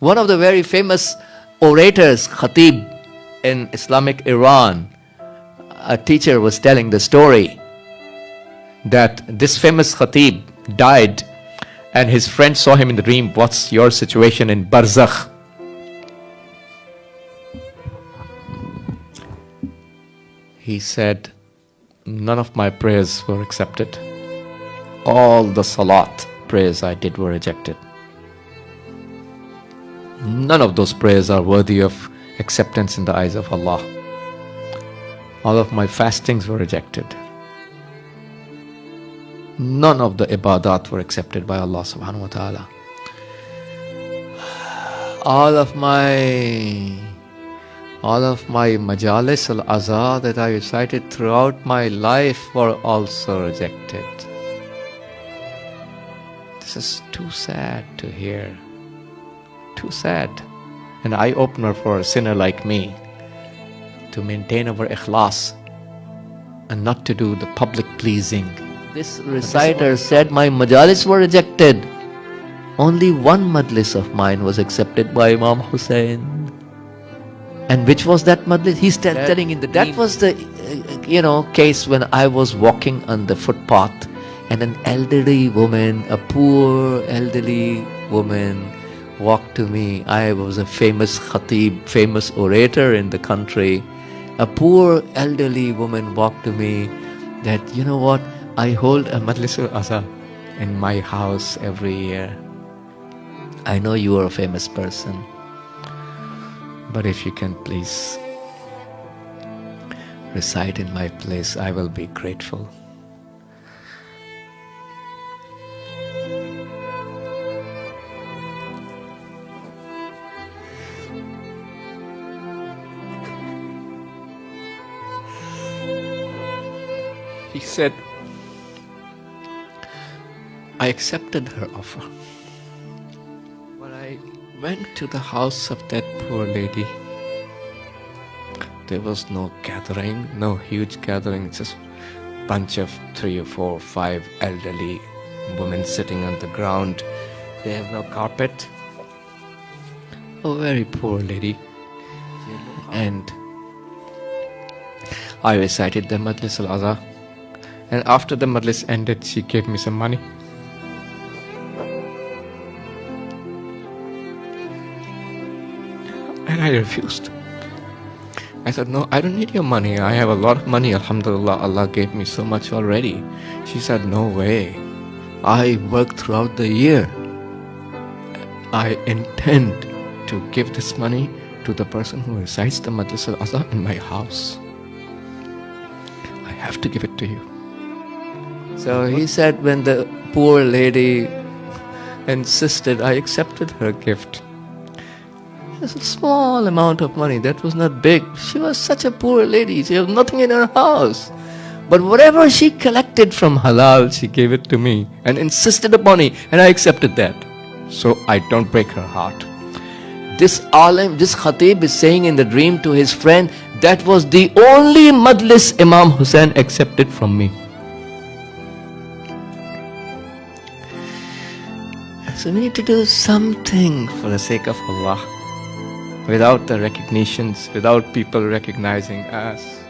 One of the very famous orators, Khatib, in Islamic Iran, a teacher was telling the story that this famous Khatib died and his friend saw him in the dream. What's your situation in Barzakh? He said, none of my prayers were accepted. All the salat prayers I did were rejected. None of those prayers are worthy of acceptance in the eyes of Allah. All of my fastings were rejected. None of the ibadat were accepted by Allah subhanahu wa ta'ala. All of my majalis al-azhar that I recited throughout my life were also rejected. This is too sad to hear. Too sad. An eye-opener for a sinner like me to maintain our ikhlas and not to do the public pleasing. This reciter said my majalis were rejected. Only one majlis of mine was accepted by Imam Hussein. And which was that majlis? He's telling in the dream. That was the case when I was walking on the footpath and an elderly woman, a poor elderly woman, walked to me. I was a famous khatib, famous orator in the country. A poor elderly woman walked to me that, you know what, I hold a majlis al-azhar in my house every year. I know you are a famous person, but if you can please recite in my place, I will be grateful. He said, I accepted her offer. When I went to the house of that poor lady, there was no gathering, no huge gathering, just a bunch of 3 or 4 or 5 elderly women sitting on the ground. They have no carpet. A very poor lady. And I recited the Majlis al-Azhar. And after the Majlis ended, she gave me some money. And I refused. I said, no, I don't need your money. I have a lot of money. Alhamdulillah, Allah gave me so much already. She said, no way. I work throughout the year. I intend to give this money to the person who recites the Majlis al-Azhar in my house. I have to give it to you. So he said, when the poor lady insisted, I accepted her gift. It's a small amount of money. That was not big. She was such a poor lady. She had nothing in her house. But whatever she collected from halal, she gave it to me and insisted upon it. And I accepted that. So I don't break her heart. This alim, this khatib is saying in the dream to his friend, that was the only majlis Imam Hussein accepted from me. So we need to do something for the sake of Allah. Without the recognitions, without people recognizing us.